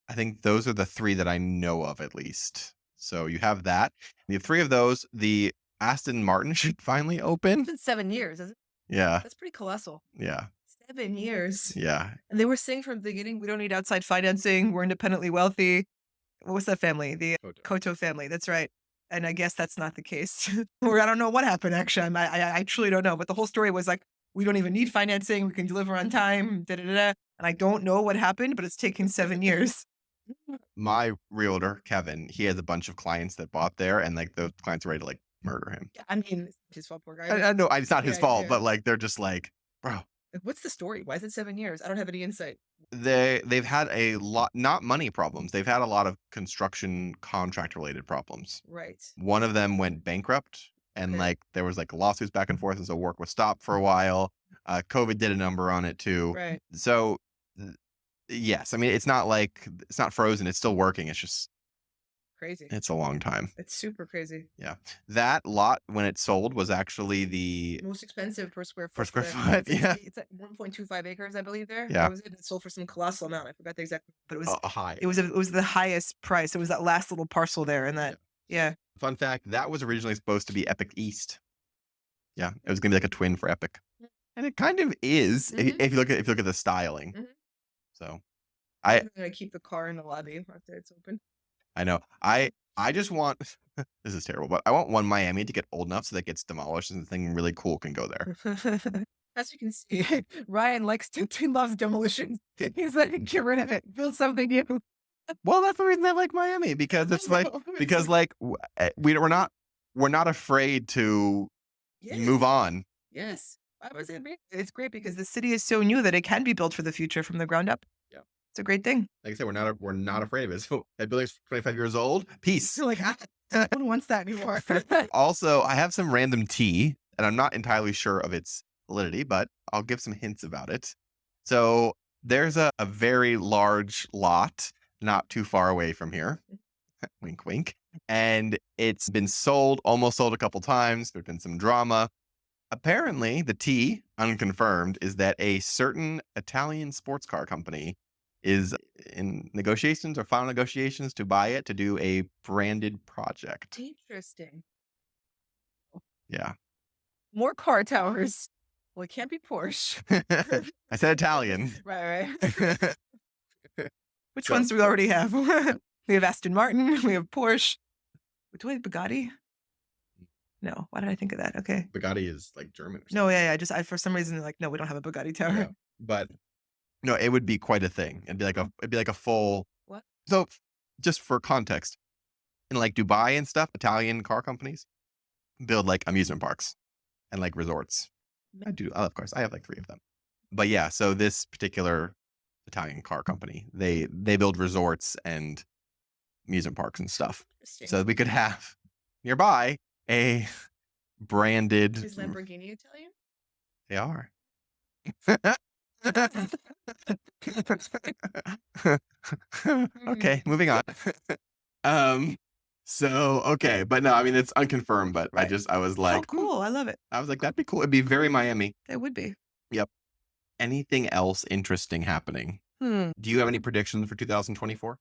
I think those are the three that I know of at least. So you have that. You have three of those. The Aston Martin should finally It's open. been 7 years, isn't it? Yeah. That's pretty colossal. Yeah. 7 years. Yeah. And they were saying from the beginning, we don't need outside financing. We're independently wealthy. What was that family? The Photo. Koto family. That's right. And I guess that's not the case. Or I don't know what happened, actually. I truly don't know. But the whole story was like, we don't even need financing. We can deliver on time. Da, da, da, da. And I don't know what happened, but it's taken 7 years. My realtor, Kevin, he has a bunch of clients that bought there, and like those clients are ready to like murder him. Yeah, I mean, it's his fault, poor guy. I know it's not his Yeah, fault, yeah. but like they're just like, bro, Like, what's the story? Why is it 7 years? I don't have any insight. they've had a lot, not money problems. They've had a lot of construction contract related problems. Right. One of them went bankrupt, and Okay. like there was like lawsuits back and forth, and so work was stopped for a while. COVID did a number on it too. Right. So yes, I mean it's not like it's not frozen. It's still working. It's just Crazy. it's a long time. It's super crazy. Yeah, that lot when it sold was actually the Most expensive per square per foot. square there. foot. Yeah, It's at 1.25 acres, I believe. There. yeah, That was it. It sold for some colossal amount. I forgot the exact, but it was high. it was the highest price. It was that last little parcel there, and that yeah. Fun fact: that was originally supposed to be Epic East. Yeah, it was gonna be like a twin for Epic, and it kind of is Mhm. if you look at the styling. Mhm. So I I'm gonna keep the car in the lobby after it's open. I know I just want this is terrible, but I want one Miami to get old enough so that it gets demolished and something really cool can go there. As you can see, Ryan likes to he loves demolition. He's like, get rid of it, build something new. Well, that's the reason I like Miami because it's like know. because like we're not afraid to move Yes. on. Yes. I was in it's great because the city is so new that it can be built for the future from the ground up. Yeah. It's a great thing. Like I said, we're not afraid of it. So that building's 25 years old. Peace. You're like, no one wants that anymore. Also, I have some random tea, and I'm not entirely sure of its validity, but I'll give some hints about it. So there's a very large lot not too far away from here. Wink, wink. And it's been sold, almost sold a couple times. There's been some drama. Apparently, the tea, unconfirmed, is that a certain Italian sports car company is in negotiations or final negotiations to buy it to do a branded project. Interesting. Yeah. More car towers. Well, it can't be Porsche. I said Italian. Right, right. Which So- ones do we already have? We have Aston Martin. We have Porsche. Do we have Bugatti? No. Why did I think of that? Okay. Bugatti is like German or something. No, yeah. I for some reason like no, we don't have a Bugatti tower. Yeah. But no, it would be quite a thing. It'd be like a full What? So just for context, in like Dubai and stuff, Italian car companies build like amusement parks and like resorts. I do, of course. I have like 3 of them. But yeah, so this particular Italian car company, they build resorts and amusement parks and stuff. Interesting. So we could have nearby a branded. Is Lamborghini Italian? They are. Okay, moving on. Um, so okay, but no, I mean it's unconfirmed, but Right. I was Oh, like, cool. I love it. I was like, that'd be cool. It'd be very Miami. It would be. Yep. Anything else interesting happening? Hmm. Do you have any predictions for 2024?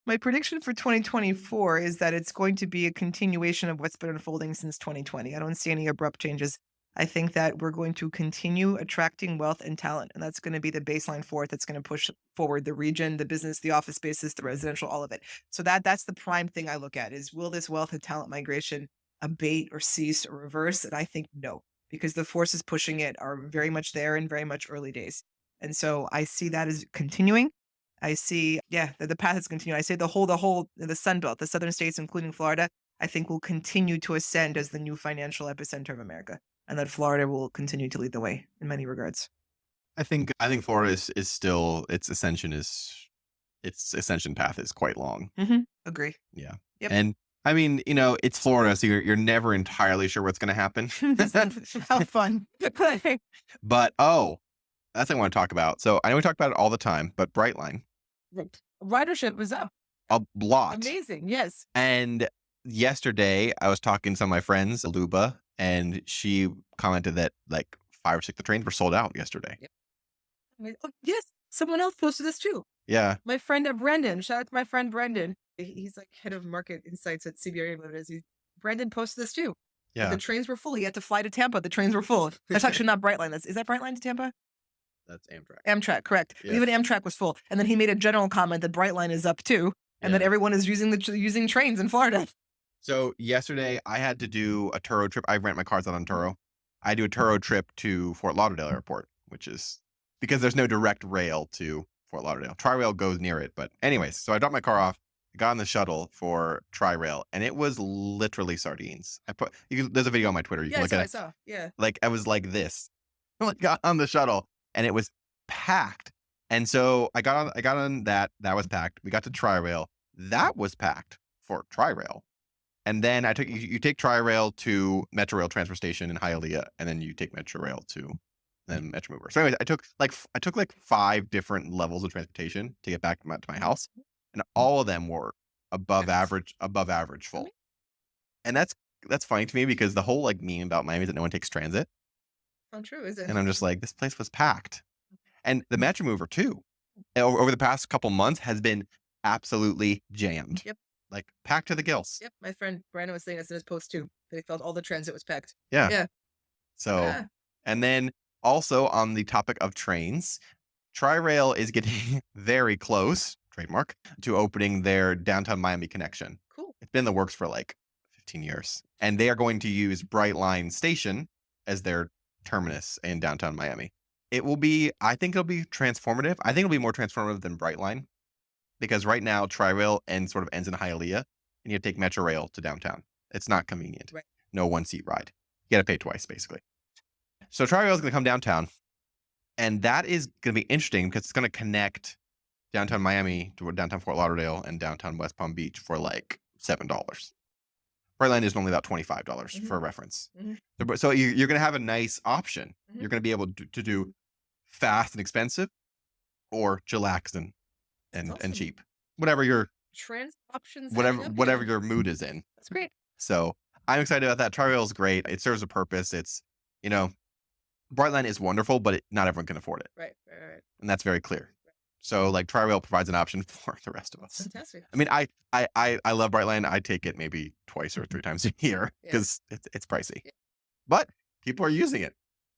My prediction for 2024 is that it's going to be a continuation of what's been unfolding since 2020. I don't see any abrupt changes. I think that we're going to continue attracting wealth and talent, and that's going to be the baseline for it. That's going to push forward the region, the business, the office spaces, the residential, all of it. So that's the prime thing I look at is will this wealth and talent migration abate or cease or reverse? And I think no, because the forces pushing it are very much there and very much early days. And so I see that as continuing. I see, yeah, the path is continuing. I say the Sunbelt, the southern states, including Florida. I think will continue to ascend as the new financial epicenter of America, and that Florida will continue to lead the way in many regards. I think Florida is still its ascension path is quite long. Agree. Yeah. Yep. And I mean, it's Florida, so you're never entirely sure what's going to happen. How fun. But that's what I want to talk about. So I know we talk about it all the time, but Brightline, Ridership was up. a lot. Amazing. Yes. And yesterday I was talking to some of my friends, Luba, and she commented that like 5 or 6 of the trains were sold out yesterday. Yep. Oh, yes. Someone else posted this too. Yeah. My friend Brendan. Shout out to my friend Brendan. He's like head of market insights at CBRE. Whatever it is. Brendan posted this too. Yeah. The trains were full. He had to fly to Tampa. The trains were full. That's actually not Brightline. Is that Brightline to Tampa? That's Amtrak. Amtrak, correct. Yes. Even Amtrak was full. And then he made a general comment that Brightline is up too, and that everyone is using trains in Florida. So yesterday I had to do a Turo trip. I rent my cars out on Turo. I do a Turo trip to Fort Lauderdale Airport, which is because there's no direct rail to Fort Lauderdale. Tri-Rail goes near it. But anyways, so I dropped my car off, got on the shuttle for Tri-Rail, and it was literally sardines. There's a video on my Twitter. You can look at it. I saw. Yeah. Like I was like this. I got on the shuttle and it was packed. And so I got on that was packed. We got to Tri-Rail. That was packed for Tri-Rail. And then you take Tri-Rail to Metro Rail transfer station in Hialeah, and then you take Metro Rail to then Metro Mover. So anyways, I took like 5 different levels of transportation to get back to my house, and all of them were above average full. And that's funny to me because the whole like meme about Miami is that no one takes transit. Untrue, is it? And I'm just like, this place was packed. And the Metro Mover too, over the past couple months has been absolutely jammed. Yep. Like packed to the gills. Yep. My friend Brandon was saying this in his post too. They felt all the transit was packed. Yeah. Yeah. So, and then also on the topic of trains, Tri-Rail is getting very close, trademark, to opening their downtown Miami connection. Cool. It's been in the works for like 15 years. And they are going to use Brightline Station as their terminus in downtown Miami. I think it'll be transformative. I think it'll be more transformative than Brightline because right now Tri-Rail ends in Hialeah and you take Metro Rail to downtown. It's not convenient. Right. No one-seat ride. You got to pay twice basically. So Tri-Rail is going to come downtown, and that is going to be interesting because it's going to connect downtown Miami to downtown Fort Lauderdale and downtown West Palm Beach for like $7. Brightline is normally about $25 for reference. So you're going to have a nice option. You're going to be able to do fast and expensive, or chillax and cheap, whatever your trans options. Whatever your mood is in. That's great. So I'm excited about that. Tri-Rail is great. It serves a purpose. It's Brightline is wonderful, but not everyone can afford it. Right. And that's very clear. So like Tri-Rail provides an option for the rest of us. Fantastic. I mean, I love Brightline. I take it maybe twice or 3 times a year because it's pricey, but people are using it.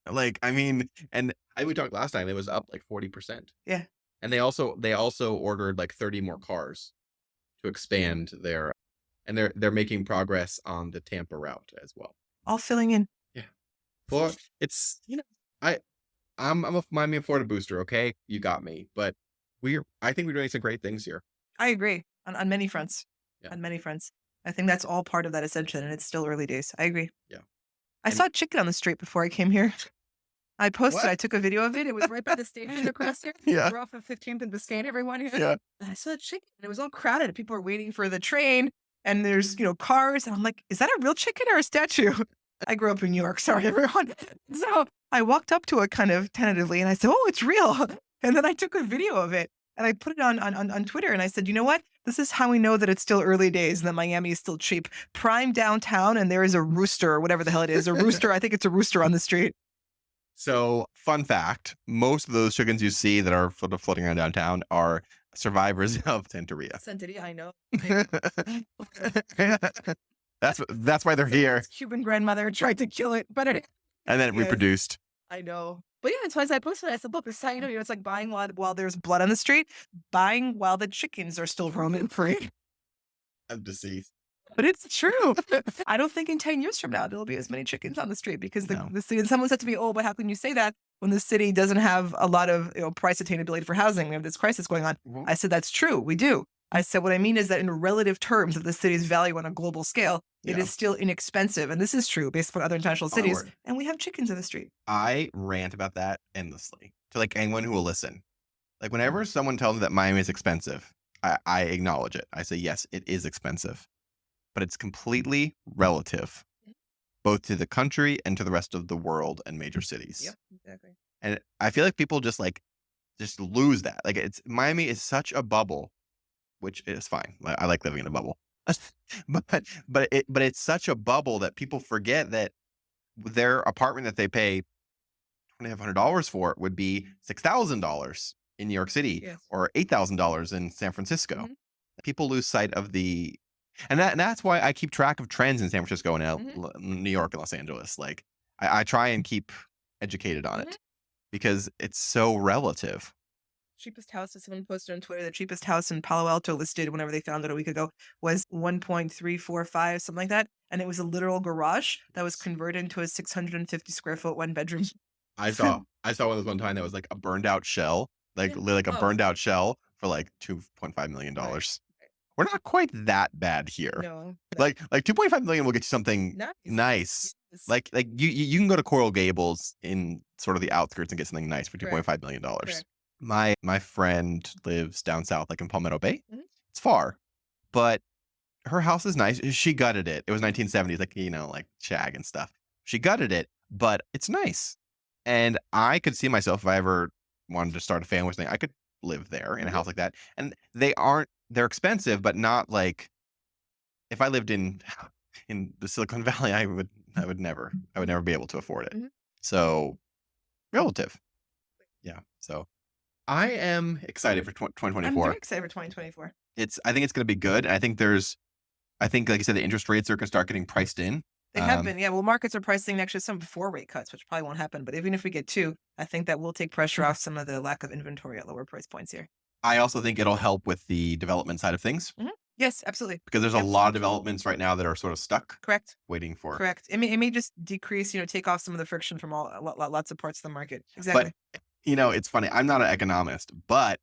Like, I mean, and we talked last time, it was up like 40%. Yeah. And they also ordered like 30 more cars to expand and they're making progress on the Tampa route as well. All filling in. Yeah. Well, it's, I'm a Miami and Florida booster. Okay. You got me, but I think we're doing some great things here. I agree on many fronts. Yeah. On many fronts. I think that's all part of that ascension, and it's still early days. I agree. Yeah. I saw a chicken on the street before I came here. I posted. What? I took a video of it. It was right by the station across here. Yeah. We're off of 15th and Biscayne, everyone here. Yeah. And I saw a chicken. And it was all crowded. People are waiting for the train, and there's cars. And I'm like, is that a real chicken or a statue? I grew up in New York. Sorry, everyone. So I walked up to it kind of tentatively, and I said, "Oh, it's real." And then I took a video of it. And I put it on Twitter, and I said, you know what? This is how we know that it's still early days and that Miami is still cheap. Prime downtown, and there is a rooster, or whatever the hell it is. A rooster. I think it's a rooster on the street. So, fun fact, most of those chickens you see that are floating around downtown are survivors of Santeria. Santeria, I know. That's why they're here. Cuban grandmother tried to kill it, but it... And then it reproduced. I know. But yeah, so as I posted, I said, look, this is how it's like buying while there's blood on the street, buying while the chickens are still roaming free. I'm deceased. But it's true. I don't think in 10 years from now, there'll be as many chickens on the street because the city, and someone said to me, oh, but how can you say that when the city doesn't have a lot of price attainability for housing? We have this crisis going on. I said, that's true. We do. I said, what I mean is that in relative terms of the city's value on a global scale, it Yeah. is still inexpensive. And this is true based on other international Oh my cities. word. And we have chickens in the street. I rant about that endlessly to like anyone who will listen. Like whenever someone tells me that Miami is expensive, I acknowledge it. I say, yes, it is expensive, but it's completely relative, both to the country and to the rest of the world and major cities. Yep, exactly. And I feel like people just lose that. Like it's Miami is such a bubble, which is fine. I like living in a bubble. But it's such a bubble that people forget that their apartment that they pay $2,500 for would be $6,000 in New York City Yes. or $8,000 in San Francisco. Mhm. People lose sight of and that's why I keep track of trends in San Francisco and Mhm. New York and Los Angeles. Like I try and keep educated on Mhm. it because it's so relative. Cheapest house that someone posted on Twitter, the cheapest house in Palo Alto listed whenever they found it a week ago was 1.345, something like that. And it was a literal garage that was converted into a 650 square foot one bedroom. I saw one of those one time that was like a burned out shell, Yeah. like a Oh, burned out shell for like $2.5 million. right. We're not quite that bad here. No, no. Like 2.5 million will get you something Nice. nice. Yes. Like you can go to Coral Gables in sort of the outskirts and get something nice for Correct. $2.5 million. Correct. My friend lives down south, like in Palmetto Bay. Mhm. It's far, but her house is nice. She gutted it. It was Mhm. 1970s, like like shag and stuff. She gutted it, but it's nice. And I could see myself if I ever wanted to start a family thing, I could live there in a Mhm. house like that. And they're expensive, but not like if I lived in the Silicon Valley, I would never be able to afford it. Mhm. So relative. Yeah. So I am excited for I'm very 2024. excited for 2024. I think it's going to be good. I think, like I said, the interest rates are going to start getting priced in. They have been, yeah. Well, markets are pricing actually some before rate cuts, which probably won't happen. But even if we get two, I think that will take pressure off some of the lack of inventory at lower price points here. I also think it'll help with the development side of things Mhm. Yes, absolutely. because there's a Yep. lot of developments right now that are sort of stuck Correct. waiting for. Correct. It may just decrease, take off some of the friction from lots of parts of the market. But Exactly. it's funny. I'm not an economist, but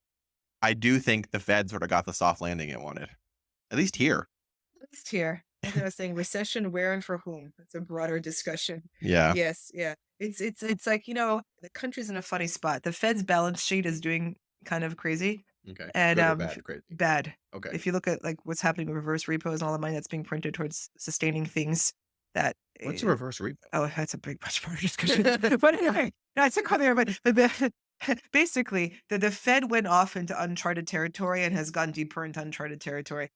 I do think the Fed sort of got the soft landing it wanted, at least here. At least here. I think I was saying recession, where and for whom. That's a broader discussion. Yeah. Yes, yeah. It's like, the country's in a funny spot. The Fed's balance sheet is doing kind of crazy. Okay. And Good or bad? Crazy. bad. Okay. If you look at like what's happening with reverse repos and all the money that's being printed towards sustaining things that What's a reverse repo? oh, that's a big much broader discussion. But anyway, no, it's a car there, but basically the Fed went off into uncharted territory and has gone deeper into uncharted territory.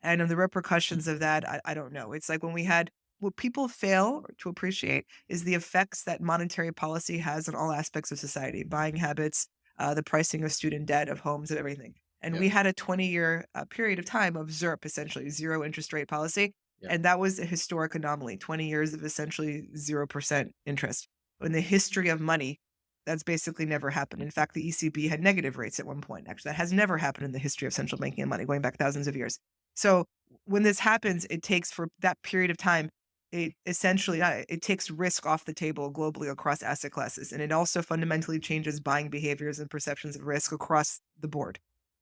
And the repercussions of that, I don't know. It's like what people fail to appreciate is the effects that monetary policy has on all aspects of society, buying habits, the pricing of student debt, of homes, of everything. And Yeah. we had a 20-year period of time of ZIRP, essentially zero interest rate policy. Yeah. And that was a historic anomaly, 20 years of essentially 0% interest. In the history of money, that's basically never happened. In fact, the ECB had negative rates at one point. Actually, that has never happened in the history of central banking and money, going back thousands of years. So when this happens, it takes for that period of time, it essentially it takes risk off the table globally across asset classes, and it also fundamentally changes buying behaviors and perceptions of risk across the board.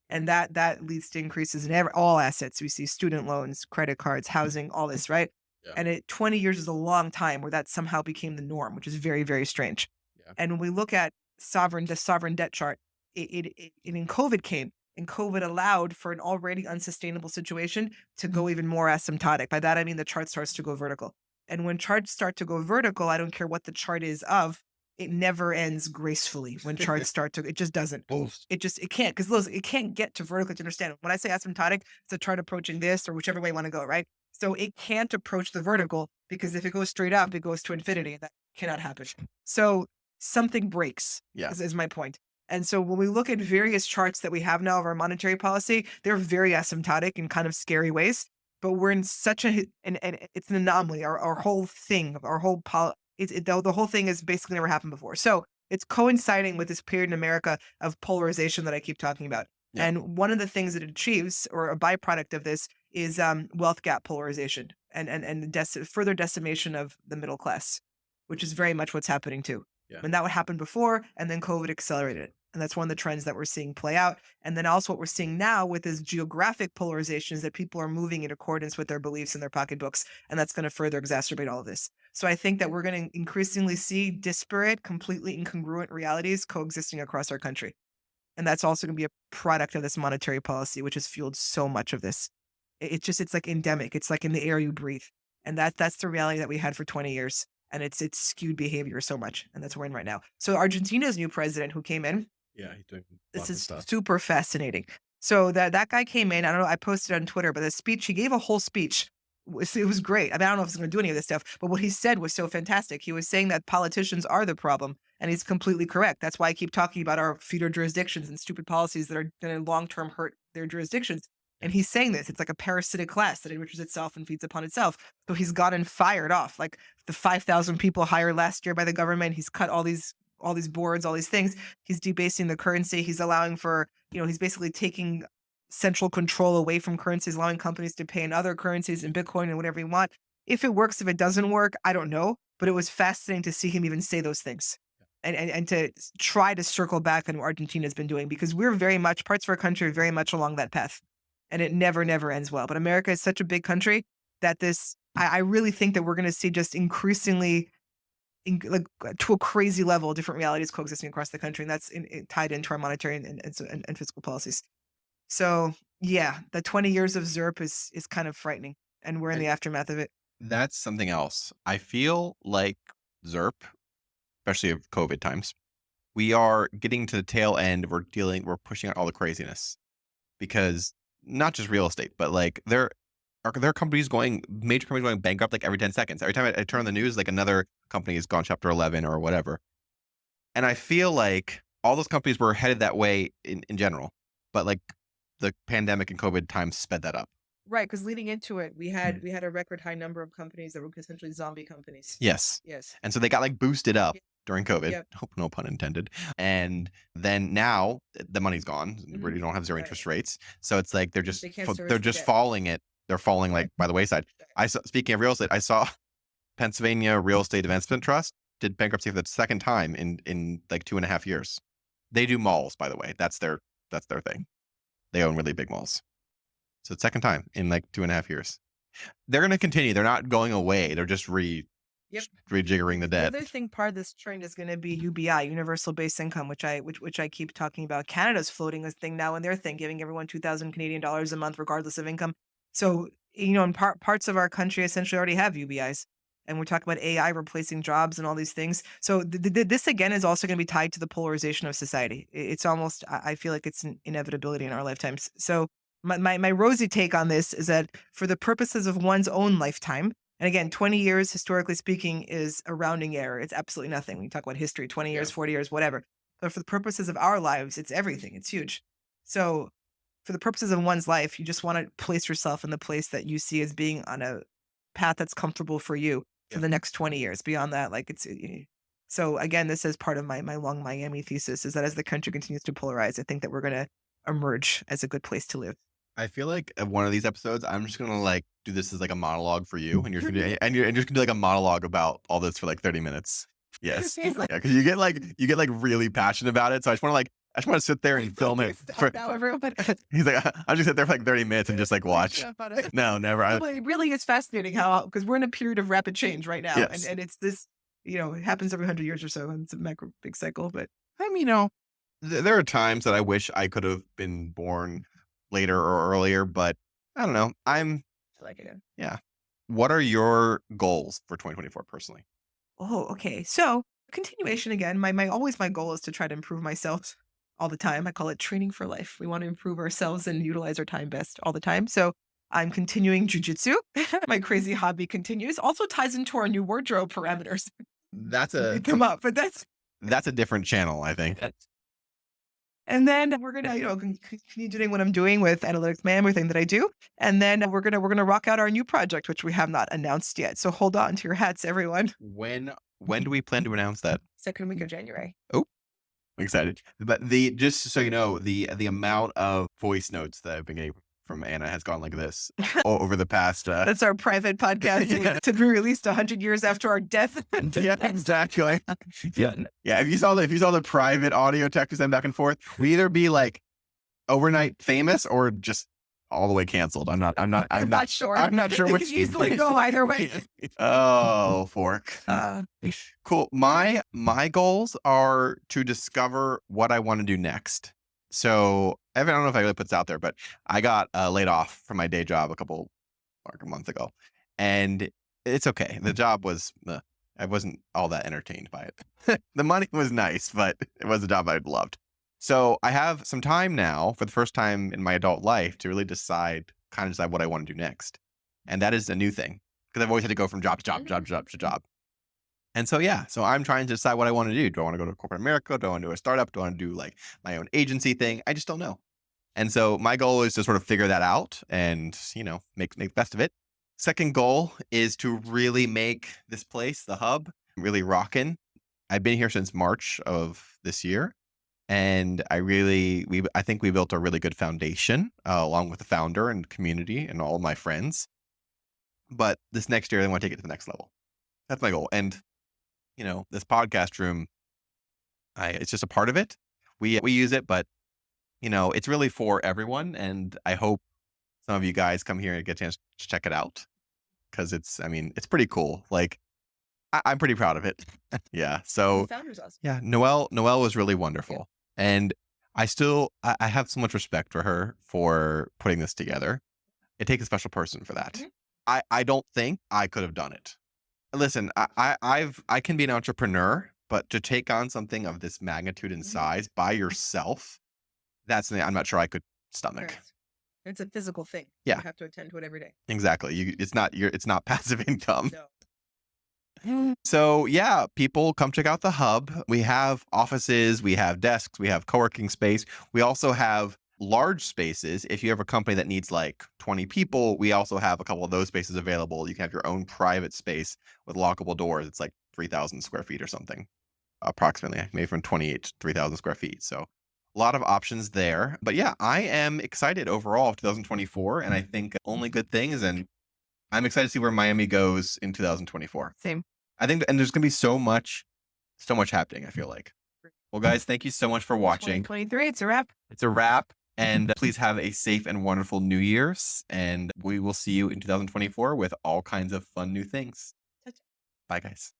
And that leads to increases in all assets. We see student loans, credit cards, housing, all this, right? Yeah. And 20 years is a long time where that somehow became the norm, which is very, very strange. Yeah. And when we look at the sovereign debt chart, in COVID came, and COVID allowed for an already unsustainable situation to go even more asymptotic. By that, I mean the chart starts to go vertical. And when charts start to go vertical, I don't care what the chart is of, it never ends gracefully when charts start to, it just doesn't. It can't, because it can't get to vertical to understand. When I say asymptotic, it's a chart approaching this or whichever way you want to go, right? So it can't approach the vertical because if it goes straight up, it goes to infinity. And that cannot happen. So something breaks, Yeah. is my point. And so when we look at various charts that we have now of our monetary policy, they're very asymptotic in kind of scary ways. But we're in such and it's an anomaly. Our whole thing, our whole the whole thing has basically never happened before. So it's coinciding with this period in America of polarization that I keep talking about. Yeah. And one of the things that it achieves, or a byproduct of this, is wealth gap polarization and further decimation of the middle class, which is very much what's happening too. Yeah. And that would happen before, and then COVID accelerated it. And that's one of the trends that we're seeing play out. And then also what we're seeing now with this geographic polarization is that people are moving in accordance with their beliefs in their pocketbooks. And that's going to further exacerbate all of this. So I think that we're going to increasingly see disparate, completely incongruent realities coexisting across our country. And that's also going to be a product of this monetary policy, which has fueled so much of this. It's like endemic. It's like in the air you breathe. And that's the reality that we had for 20 years. And it's skewed behavior so much. And that's what we're in right now. So Argentina's new president who came in, Yeah, he's doing this lots of is stuff. super fascinating. So that guy came in. I don't know. I posted on Twitter, but the speech he gave a whole speech. It was great. I mean, I don't know if he's going to do any of this stuff, but what he said was so fantastic. He was saying that politicians are the problem, and he's completely correct. That's why I keep talking about our feeder jurisdictions and stupid policies that are going to long term hurt their jurisdictions. And he's saying this. It's like a parasitic class that enriches itself and feeds upon itself. So he's gotten fired off. Like the 5,000 people hired last year by the government. He's cut all these boards, all these things. He's debasing the currency. He's allowing for, he's basically taking central control away from currencies, allowing companies to pay in other currencies and Bitcoin and whatever you want. If it works, if it doesn't work, I don't know. But it was fascinating to see him even say those things and to try to circle back on what Argentina's been doing, because we're very much, parts of our country are very much along that path. And it never, never ends well. But America is such a big country that I really think that we're going to see just increasingly like to a crazy level, different realities coexisting across the country, and that's tied into our monetary and fiscal policies. So yeah, the 20 years of ZERP is kind of frightening, and we're in the And aftermath of it. that's something else. I feel like ZERP, especially of COVID times, we are getting to the tail end. We're pushing out all the craziness because not just real estate, but like there are major companies going bankrupt like every 10 seconds. Every time I turn on the news, like another company has gone chapter 11 or whatever. And I feel like all those companies were headed that way in general, but like the pandemic and COVID times sped that up. Right, because leading into it, we had a record high number of companies that were essentially zombie companies. Yes. Yes. And so they got like boosted up Yep. during COVID. Yep. Hope no pun intended. And then now the money's gone. Mhm. You don't have zero Right. interest rates. So it's like They can't service they're the just debt. falling it. They're falling like by the wayside. Speaking of real estate, I saw Pennsylvania Real Estate Investment Trust did bankruptcy for the second time in like 2.5 years. They do malls, by the way. That's their thing. They own really big malls. So it's second time in like 2.5 years. They're going to continue. They're not going away. They're just Yep. rejiggering the The debt. other thing, part of this trend is going to be UBI, universal base income, which I keep talking about. Canada's floating this thing now in their thing, giving everyone 2,000 Canadian dollars a month, regardless of income. So in parts of our country essentially already have UBIs, and we're talking about AI replacing jobs and all these things. So this again is also going to be tied to the polarization of society. It's almost, I feel like it's an inevitability in our lifetimes. So my rosy take on this is that for the purposes of one's own lifetime, and again, 20 years, historically speaking, is a rounding error. It's absolutely nothing. When you talk about history, 20 years, Yeah. 40 years, whatever. But for the purposes of our lives, it's everything. It's huge. So for the purposes of one's life, you just want to place yourself in the place that you see as being on a path that's comfortable for you for Yeah. the next 20 years. Beyond that, like so again, this is part of my long Miami thesis, is that as the country continues to polarize, I think that we're going to emerge as a good place to live. I feel like one of these episodes, I'm just gonna like do this as like a monologue for you, and you're just gonna do like a monologue about all this for like 30 minutes. Yes, yeah, because you get like really passionate about it. So I just want to sit there and film it. Now everyone. He's like, I'm just sit there for like 30 minutes and just like watch. No, never. Well, it really is fascinating how, because we're in a period of rapid change right now, Yes. and it's this, it happens every 100 years or so, and it's a macro big cycle. But There are times that I wish I could have been born later or earlier, but I don't know. I like it. Yeah. What are your goals for 2024 personally? Oh, okay. So continuation again. My goal is to try to improve myself all the time. I call it training for life. We want to improve ourselves and utilize our time best all the time. So I'm continuing jujitsu. My crazy hobby continues. Also ties into our new wardrobe parameters. That's Beat them up, but that's a different channel, I think. and then we're gonna, continue doing what I'm doing with analytics man, everything that I do. And then we're gonna rock out our new project, which we have not announced yet. So hold on to your hats, everyone. When do we plan to announce that? Second week of January. Oh, I'm excited. But just so you know, the amount of voice notes that I've been getting from Anna has gone like this over the past. That's our private podcast Yeah. to be released 100 years after our death. Yeah, exactly. Yeah, yeah. If you saw the private audio text we send back and forth, we either be like overnight famous or just all the way canceled. I'm not sure. I'm not sure It which. could easily go either way. Oh, fork. Cool. My goals are to discover what I want to do next. So Evan, I don't know if I really put this out there, but I got laid off from my day job a month ago, and it's okay. The job was I wasn't all that entertained by it. The money was nice, but it was a job I loved. So I have some time now for the first time in my adult life to really kind of decide what I want to do next, and that is a new thing because I've always had to go from job to job, job to job to job. And so, yeah, so I'm trying to decide what I want to do. Do I want to go to corporate America? Do I want to do a startup? Do I want to do like my own agency thing? I just don't know. And so my goal is to sort of figure that out and, make the best of it. Second goal is to really make this place, the hub, really rockin'. I've been here since March of this year. And I think we built a really good foundation along with the founder and community and all of my friends. But this next year, I want to take it to the next level. That's my goal. And this podcast room, it's just a part of it. We use it, but it's really for everyone. And I hope some of you guys come here and get a chance to check it out because it's pretty cool. Like I'm pretty proud of it. Yeah. The So founder's awesome. yeah, Noelle was really wonderful, and I have so much respect for her for putting this together. It takes a special person for that. Mhm. I don't think I could have done it. Listen, I can be an entrepreneur, but to take on something of this magnitude and Mhm. size by yourself, that's something I'm not sure I could stomach. Correct. It's a physical thing. Yeah. You have to attend to it every day. Exactly. It's not passive income. No. So yeah, people come check out the hub. We have offices, we have desks, we have co-working space. We also have large spaces. If you have a company that needs like 20 people, we also have a couple of those spaces available. You can have your own private space with lockable doors. It's like 3,000 square feet or something, approximately, maybe from 28 to 3,000 square feet. So a lot of options there. But yeah, I am excited overall of 2024, and I think only good things. And I'm excited to see where Miami goes in 2024. Same. I think, and there's going to be so much happening, I feel like. Well, guys, thank you so much for watching. 2023, it's a wrap. It's a wrap. And please have a safe and wonderful New Year's. And we will see you in 2024 with all kinds of fun new things. Bye, guys.